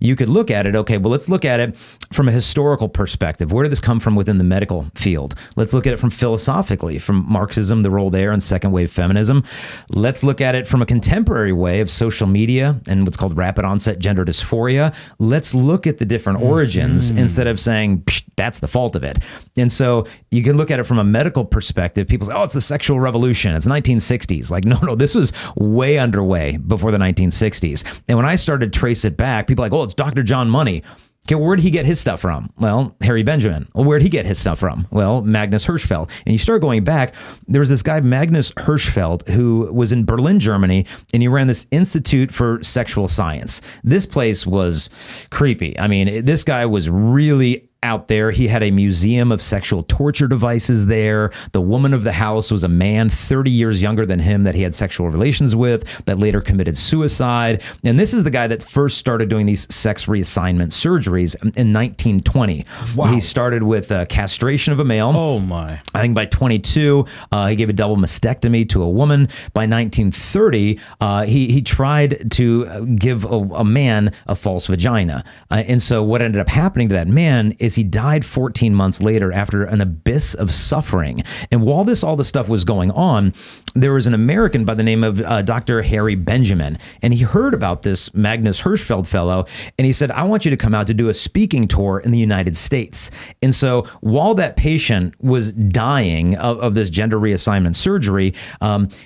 you could look at it, okay, well, let's look at it from a historical perspective. Where did this come from within the medical field? Let's look at it from philosophically, from Marxism, the role there, and second wave feminism. Let's look at it from a contemporary way of social media and what's called rapid onset gender dysphoria. Let's look at the different origins instead of saying, that's the fault of it. And so you can look at it from a medical perspective. People say, oh, it's the sexual revolution. It's 1960s. Like, no, this was way underway before the 1960s. And when I started to trace it back, people are like, oh, it's Dr. John Money. Okay, well, where did he get his stuff from? Well, Harry Benjamin. Well, where did he get his stuff from? Well, Magnus Hirschfeld. And you start going back, there was this guy, Magnus Hirschfeld, who was in Berlin, Germany, and he ran this Institute for Sexual Science. This place was creepy. I mean, this guy was really out there. He had a museum of sexual torture devices there. The woman of the house was a man 30 years younger than him that he had sexual relations with, that later committed suicide. And this is the guy that first started doing these sex reassignment surgeries in 1920. Wow. He started with castration of a male. Oh my. I think by 22, he gave a double mastectomy to a woman. By 1930, he tried to give a man a false vagina. And so what ended up happening to that man is he died 14 months later after an abyss of suffering. And while all this stuff was going on, there was an American by the name of Dr. Harry Benjamin, and he heard about this Magnus Hirschfeld fellow, and he said, I want you to come out to do a speaking tour in the United States. And so while that patient was dying of this gender reassignment surgery,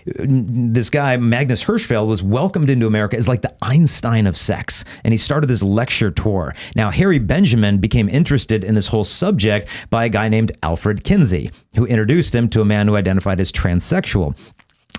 this guy, Magnus Hirschfeld, was welcomed into America as like the Einstein of sex, and he started this lecture tour. Now, Harry Benjamin became interested in this whole subject by a guy named Alfred Kinsey, who introduced him to a man who identified as transsexual.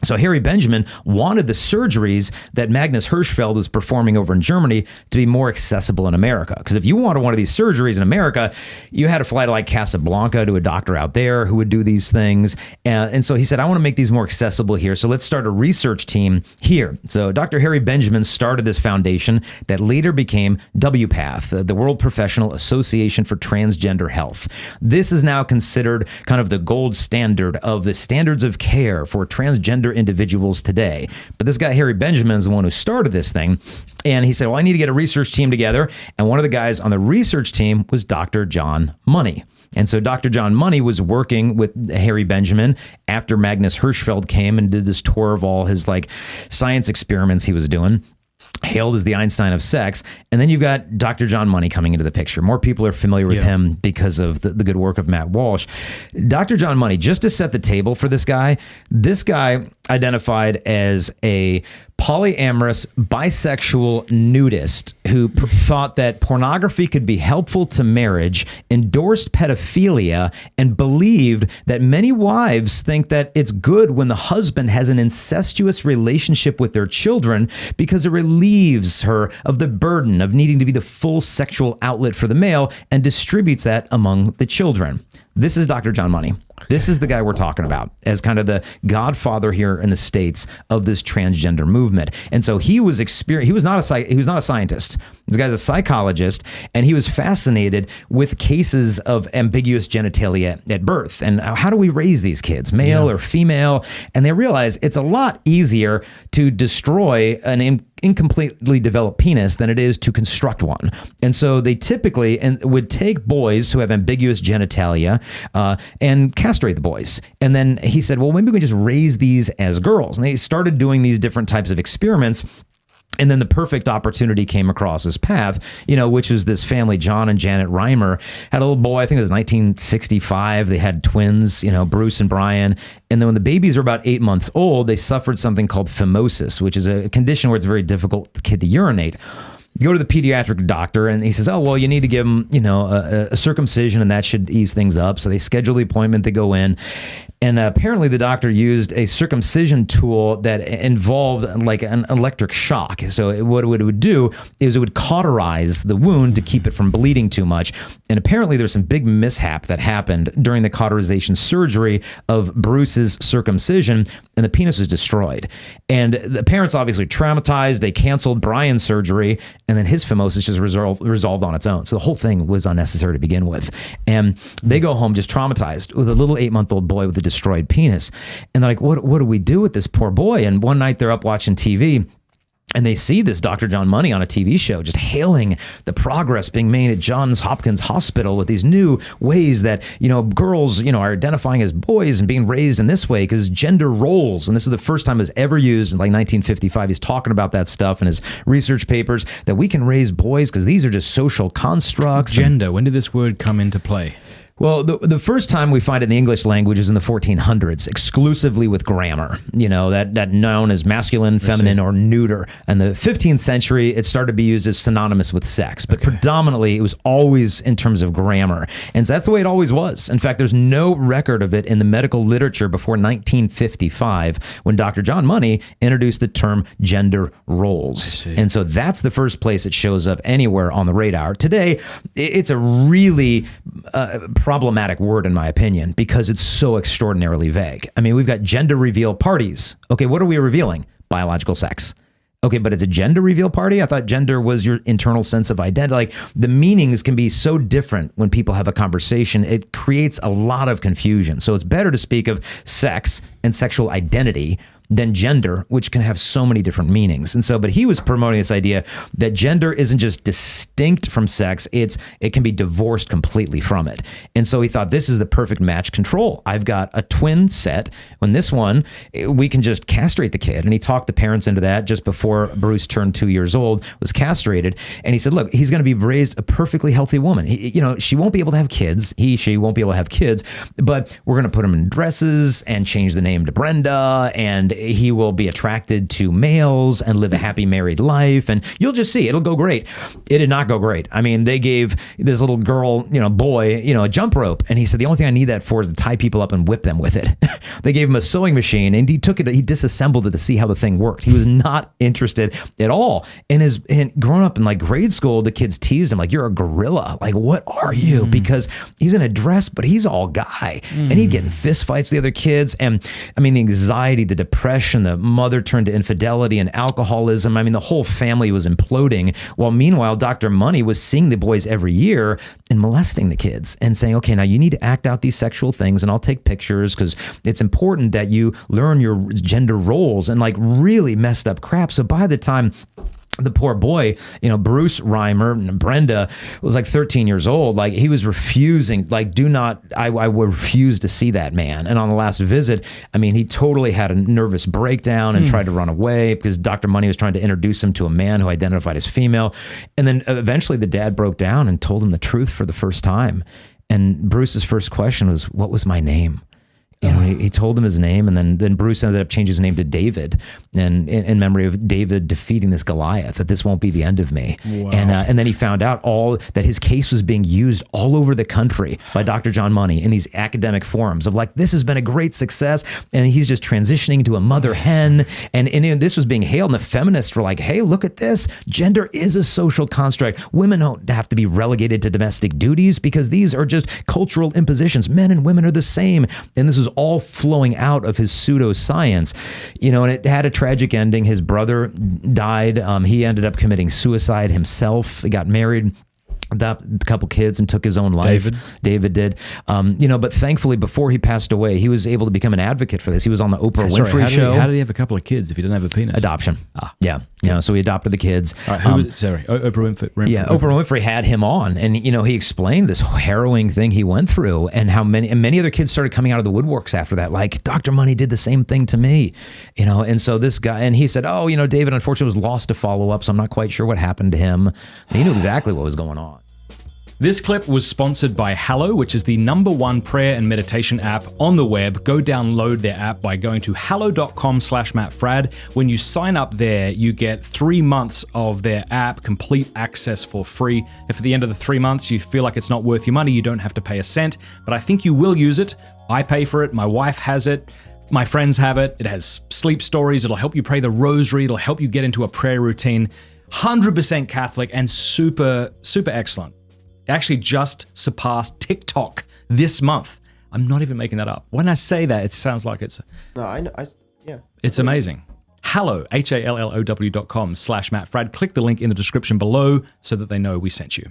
So Harry Benjamin wanted the surgeries that Magnus Hirschfeld was performing over in Germany to be more accessible in America. Because if you wanted one of these surgeries in America, you had to fly to like Casablanca to a doctor out there who would do these things. And so he said, I want to make these more accessible here. So let's start a research team here. So Dr. Harry Benjamin started this foundation that later became WPATH, the World Professional Association for Transgender Health. This is now considered kind of the gold standard of the standards of care for transgender individuals today. But this guy, Harry Benjamin, is the one who started this thing. And he said, well, I need to get a research team together. And one of the guys on the research team was Dr. John Money. And so Dr. John Money was working with Harry Benjamin after Magnus Hirschfeld came and did this tour of all his like science experiments he was doing, hailed as the Einstein of sex. And then you've got Dr. John Money coming into the picture. More people are familiar with him because of the good work of Matt Walsh. Dr. John Money, just to set the table for this guy identified as a polyamorous, bisexual nudist who thought that pornography could be helpful to marriage, endorsed pedophilia, and believed that many wives think that it's good when the husband has an incestuous relationship with their children because it relieves her of the burden of needing to be the full sexual outlet for the male and distributes that among the children. This is Dr. John Money. This is the guy we're talking about as kind of the godfather here in the States of this transgender movement. And so he was not a scientist. This guy's a psychologist, and he was fascinated with cases of ambiguous genitalia at birth. And how do we raise these kids, male or female? And they realized it's a lot easier to destroy an incompletely developed penis than it is to construct one. And so they typically would take boys who have ambiguous genitalia and castrate the boys. And then he said, well, maybe we can just raise these as girls. And they started doing these different types of experiments. And then the perfect opportunity came across his path, which was this family, John and Janet Reimer, had a little boy. I think it was 1965. They had twins, Bruce and Brian. And then when the babies were about 8 months old, they suffered something called phimosis, which is a condition where it's very difficult for the kid to urinate. You go to the pediatric doctor and he says, oh, well, you need to give him, a circumcision and that should ease things up. So they schedule the appointment, they go in. And apparently the doctor used a circumcision tool that involved like an electric shock. So what it would do is it would cauterize the wound to keep it from bleeding too much. And apparently there's some big mishap that happened during the cauterization surgery of Bruce's circumcision, and the penis was destroyed. And the parents obviously traumatized. They canceled Brian's surgery, and then his phimosis just resolved on its own. So the whole thing was unnecessary to begin with. And they go home just traumatized with a little 8-month-old boy with a destroyed penis. And they're like, what do we do with this poor boy? And one night they're up watching TV, And they see this Dr. John Money on a TV show just hailing the progress being made at Johns Hopkins Hospital with these new ways that, girls, are identifying as boys and being raised in this way because gender roles. And this is the first time it's ever used in like 1955. He's talking about that stuff in his research papers, that we can raise boys because these are just social constructs. Gender, when did this word come into play? Well, the first time we find it in the English language is in the 1400s, exclusively with grammar, that known as masculine, feminine, or neuter. And the 15th century, it started to be used as synonymous with sex, but predominantly it was always in terms of grammar. And so that's the way it always was. In fact, there's no record of it in the medical literature before 1955, when Dr. John Money introduced the term gender roles. And so that's the first place it shows up anywhere on the radar. Today, it's a really problematic word, in my opinion, because it's so extraordinarily vague. I mean, we've got gender reveal parties. Okay, what are we revealing? Biological sex. Okay, but it's a gender reveal party? I thought gender was your internal sense of identity. Like, the meanings can be so different when people have a conversation. It creates a lot of confusion. So it's better to speak of sex and sexual identity than gender, which can have so many different meanings. And so, but he was promoting this idea that gender isn't just distinct from sex, it can be divorced completely from it. And so he thought, this is the perfect match control. I've got a twin set. When this one, we can just castrate the kid. And he talked the parents into that just before Bruce turned 2 years old, was castrated. And he said, look, he's going to be raised a perfectly healthy woman. She won't be able to have kids. She won't be able to have kids, but we're going to put him in dresses and change the name to Brenda, and he will be attracted to males and live a happy married life, and you'll just see, it'll go great. It did not go great. I mean, they gave this little girl, boy, a jump rope, and he said, the only thing I need that for is to tie people up and whip them with it. They gave him a sewing machine, and he disassembled it to see how the thing worked. He was not interested at all. And growing up in like grade school, the kids teased him like, you're a gorilla. Like, what are you? Because he's in a dress, but he's all guy. And he'd get in fist fights with the other kids. And I mean, the anxiety, the depression, the mother turned to infidelity and alcoholism. I mean, the whole family was imploding. While meanwhile, Dr. Money was seeing the boys every year and molesting the kids and saying, okay, now you need to act out these sexual things, and I'll take pictures because it's important that you learn your gender roles, and like really messed up crap. So by the time the poor boy, Bruce Reimer, and Brenda was like 13 years old. Like, he was refusing, like, I refuse to see that man. And on the last visit, I mean, he totally had a nervous breakdown and tried to run away because Dr. Money was trying to introduce him to a man who identified as female. And then eventually the dad broke down and told him the truth for the first time. And Bruce's first question was, what was my name? He told him his name, and then Bruce ended up changing his name to David, and in memory of David defeating this Goliath, that this won't be the end of me. Wow. And then he found out that his case was being used all over the country by Dr. John Money in these academic forums of like, this has been a great success, and he's just transitioning to a mother hen, and this was being hailed, and the feminists were like, hey, look at this, gender is a social construct. Women don't have to be relegated to domestic duties because these are just cultural impositions. Men and women are the same, and this was all flowing out of his pseudoscience, and it had a tragic ending. His brother died. He ended up committing suicide himself. He got married, adopted a couple kids, and took his own life. David did. But thankfully, before he passed away, he was able to become an advocate for this. He was on the Oprah Winfrey show. How did he have a couple of kids if he didn't have a penis? Adoption. Yeah. So he adopted the kids. All right, Oprah Winfrey. Yeah, Oprah Winfrey had him on, and he explained this harrowing thing he went through, and how many other kids started coming out of the woodworks after that. Like, Dr. Money did the same thing to me, And so this guy, and he said, David unfortunately was lost to follow up, so I'm not quite sure what happened to him. And he knew exactly what was going on. This clip was sponsored by Hallow, which is the #1 prayer and meditation app on the web. Go download their app by going to hallow.com/MattFradd. When you sign up there, you get 3 months of their app, complete access for free. If at the end of the 3 months you feel like it's not worth your money, you don't have to pay a cent, but I think you will use it. I pay for it. My wife has it. My friends have it. It has sleep stories. It'll help you pray the rosary. It'll help you get into a prayer routine. 100% Catholic and super, super excellent. Actually just surpassed TikTok this month. I'm not even making that up. When I say that, it sounds like it's... No, I know. Yeah. It's amazing. Hallow, HALLOW.com/MattFradd. Click the link in the description below so that they know we sent you.